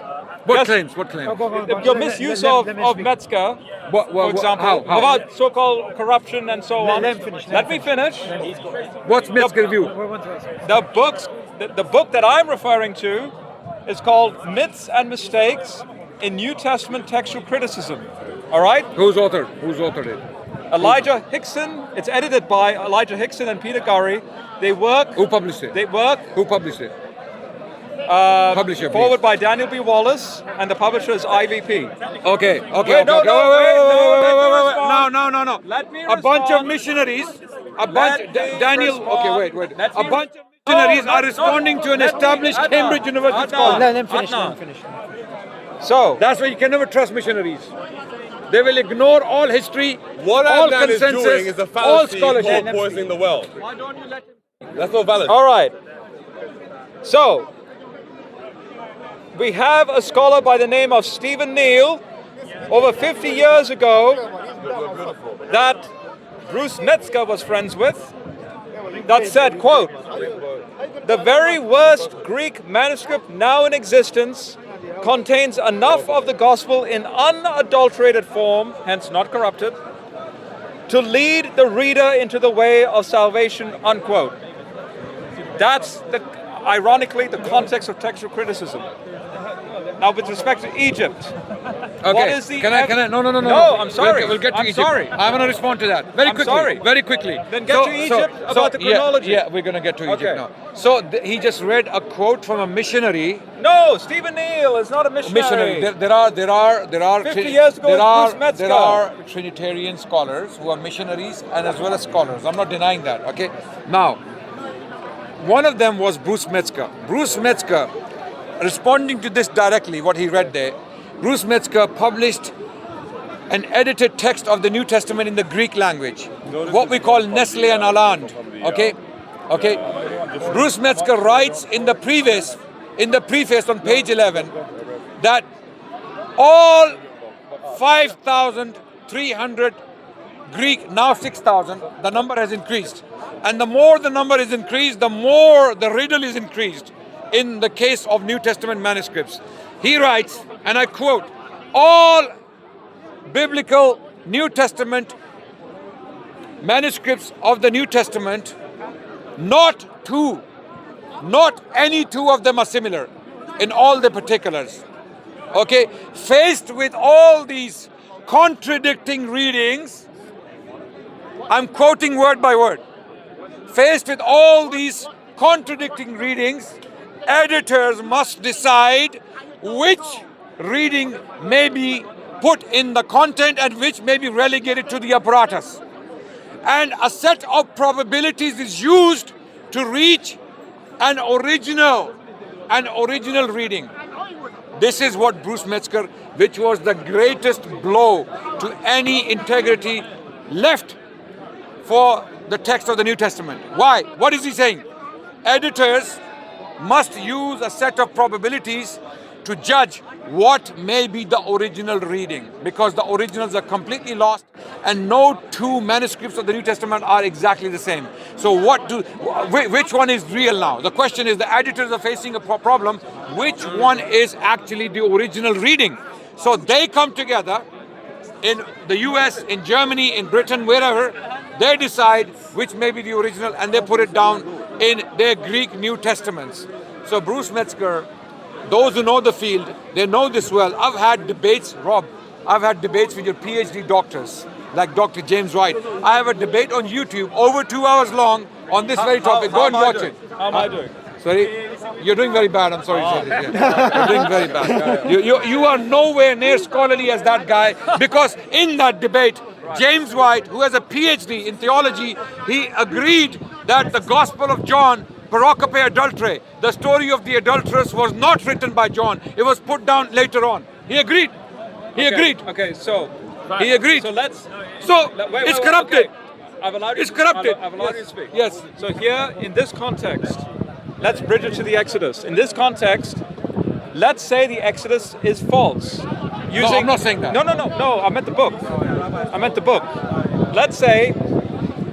What Yes, claims? What claims? Your misuse of Metzger, for example, how? about so-called corruption and so on. let him finish, Let me finish. What's Metzger's view? The book that I'm referring to is called Myths and Mistakes in New Testament Textual Criticism. All right? Who's authored? Who's authored it? Elijah Hickson. It's edited by Elijah Hickson and Peter Gurry. They work. Who published it? They work. Who published it? Publisher, please. Forward by Daniel B. Wallace, and the publisher is IVP. Okay. Wait, No. let me A bunch of respond. missionaries. Let me Daniel. respond. Okay, wait. Let A me- bunch of missionaries No, are no, responding to an let me- established Adnan, Cambridge University Adnan. scholar. Let him finish. Adnan. Let him finish. So, That's why you can never trust missionaries. They will ignore all history, What all Adnan is consensus, doing is a all fallacy scholarship. for poisoning the well. why don't you let him? That's not valid. All right. So, we have a scholar by the name of Stephen Neal, over 50 years ago, that Bruce Metzger was friends with, that said, quote, "The very worst Greek manuscript now in existence contains enough of the gospel in unadulterated form, hence not corrupted, to lead the reader into the way of salvation," unquote. That's ironically the context of textual criticism. Now, with respect to Egypt, Okay. what is the Can I? No. No, I'm sorry. We'll get to I'm Egypt. sorry. I want to respond to that very I'm quickly. sorry. Very quickly. Then get to Egypt about the chronology. Yeah, we're going to get to Egypt Okay. now. So he just read a quote from a missionary. No, Stephen Neal is not a missionary. There are 50 years ago, there are Bruce Metzger. there are Trinitarian scholars who are missionaries and as well as scholars. I'm not denying that. Okay. Now, one of them was Bruce Metzger. Bruce Metzger, responding to this directly, what he read there, Bruce Metzger published an edited text of the New Testament in the Greek language, what we call Nestle and Aland. Okay. Bruce Metzger writes in the preface on page 11 that all 5,300 Greek, now 6,000, the number has increased. And the more the number is increased, the more the riddle is increased in the case of New Testament manuscripts. He writes, and I quote, "All biblical New Testament manuscripts of the New Testament, not any two of them are similar in all the particulars." Okay, faced with all these contradicting readings, I'm quoting word by word. Faced with all these contradicting readings, editors must decide which reading may be put in the content and which may be relegated to the apparatus. And a set of probabilities is used to reach an original reading. This is what Bruce Metzger, which was the greatest blow to any integrity left for the text of the New Testament. Why? What is he saying? Editors must use a set of probabilities to judge what may be the original reading, because the originals are completely lost and no two manuscripts of the New Testament are exactly the same. So which one is real now? The question is, the editors are facing a problem. Which one is actually the original reading? So they come together in the US, in Germany, in Britain, wherever, they decide which may be the original and they put it down in their Greek New Testaments. So Bruce Metzger, those who know the field, they know this well. I've had debates, Rob, I've had debates with your PhD doctors, like Dr. James White. I have a debate on YouTube over 2 hours long on this very topic. Go and watch it. How am I doing? Sorry? You're doing very bad. I'm sorry to say this. Yeah. You're doing very bad. You are nowhere near scholarly as that guy, because in that debate, James White, who has a PhD in theology, he agreed that the Gospel of John, Pericope Adulterae, the story of the adulteress, was not written by John. It was put down later on. He agreed. He agreed. Okay, so he agreed. So let's. It's corrupted. Okay. I've allowed you. It's corrupted. I've allowed you to speak. Yes. So here, in this context, let's bridge it to the Exodus. In this context, let's say the Exodus is false. No, I'm not saying that. No. I meant the book. Let's say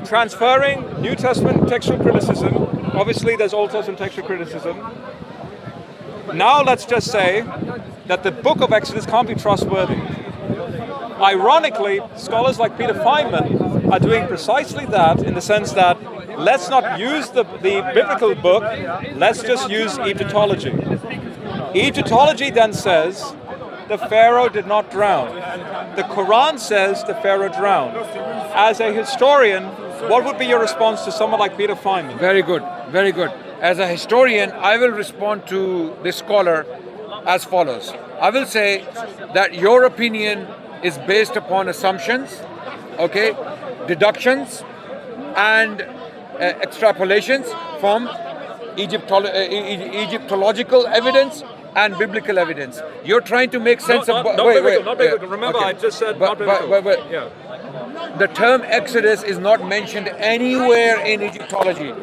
transferring New Testament textual criticism. Obviously, there's Old Testament textual criticism. Now let's just say that the book of Exodus can't be trustworthy. Ironically, scholars like Peter Feynman are doing precisely that, in the sense that let's not use the biblical book, let's just use Egyptology. Egyptology then says the Pharaoh did not drown. The Quran says the Pharaoh drowned. As a historian, what would be your response to someone like Peter Feynman? Very good, very good. As a historian, I will respond to this scholar as follows. I will say that your opinion is based upon assumptions, okay, deductions, and extrapolations from Egyptological evidence and biblical evidence. You're trying to make sense not biblical. Remember, I just said not biblical. Yeah. The term Exodus is not mentioned anywhere in Egyptology.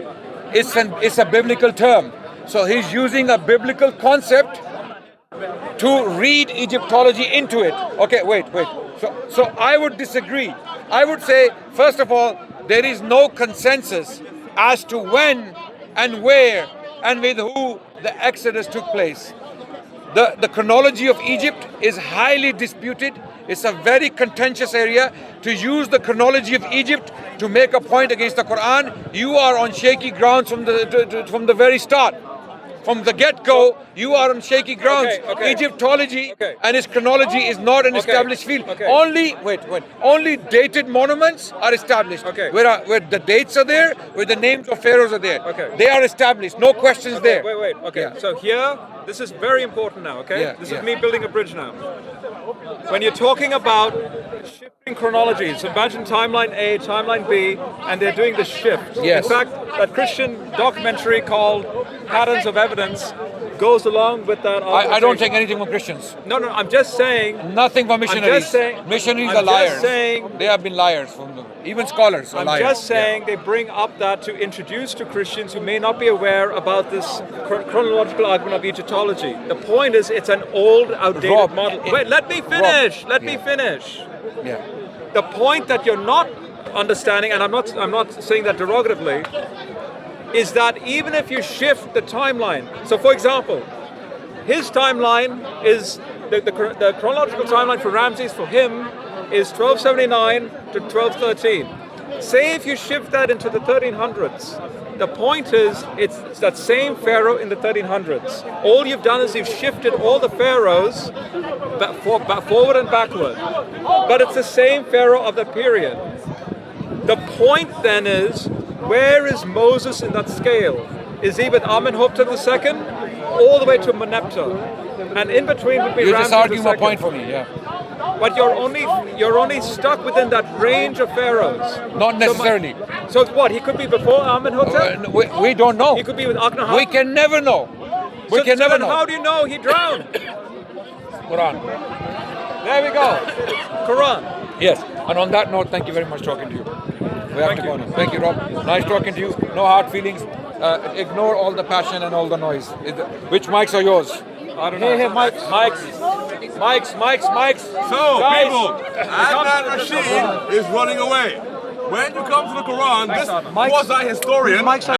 It's a biblical term. So he's using a biblical concept to read Egyptology into it. Okay, wait. So I would disagree. I would say, first of all, there is no consensus as to when and where and with who the Exodus took place. The chronology of Egypt is highly disputed. It's a very contentious area. To use the chronology of Egypt to make a point against the Quran, you are on shaky grounds from the very start. From the get-go, you are on shaky grounds. Okay. Egyptology and its chronology is not an established field. Only dated monuments are established. Where the dates are there, where the names of pharaohs are there. They are established. No questions there. Wait. Okay. Yeah. So here, this is very important now. This is me building a bridge now. When you're talking about shifting chronologies, so imagine timeline A, timeline B, and they're doing the shift. Yes. In fact, that Christian documentary called Patterns of Evidence goes along with that. I don't take anything from Christians. No, I'm just saying. Nothing from missionaries. Missionaries are liars. They have been liars from them. Even scholars are liars. I'm just saying they bring up that to introduce to Christians who may not be aware about this chronological argument of Egyptology. The point is, it's an old, outdated model. Wait, let me finish. Let me finish. Yeah. The point that you're not understanding, and I'm not saying that derogatively, is that even if you shift the timeline, so for example, his timeline is, the chronological timeline for Ramses for him is 1279 to 1213. Say if you shift that into the 1300s, the point is it's that same pharaoh in the 1300s. All you've done is you've shifted all the pharaohs back forward and backward. But it's the same pharaoh of the period. The point then is, where is Moses in that scale? Is he with Amenhotep II all the way to Meneptah? And in between would be You're Ramses just arguing II. my point for me, yeah. But you're only stuck within that range of pharaohs. Not necessarily. So what? He could be before Amenhotep? We don't know. He could be with Akhenaten? We can never know. We can never know. How do you know he drowned? Quran. There we go. Quran. Yes. And on that note, thank you very much talking to you. We have to go now. Thank you, Rob. Nice talking to you. No hard feelings. Ignore all the passion and all the noise. Which mics are yours? I don't know. Hey, mics. So, Guys, people, Adnan Rashid is running away. When you come to the Quran, this quasi-historian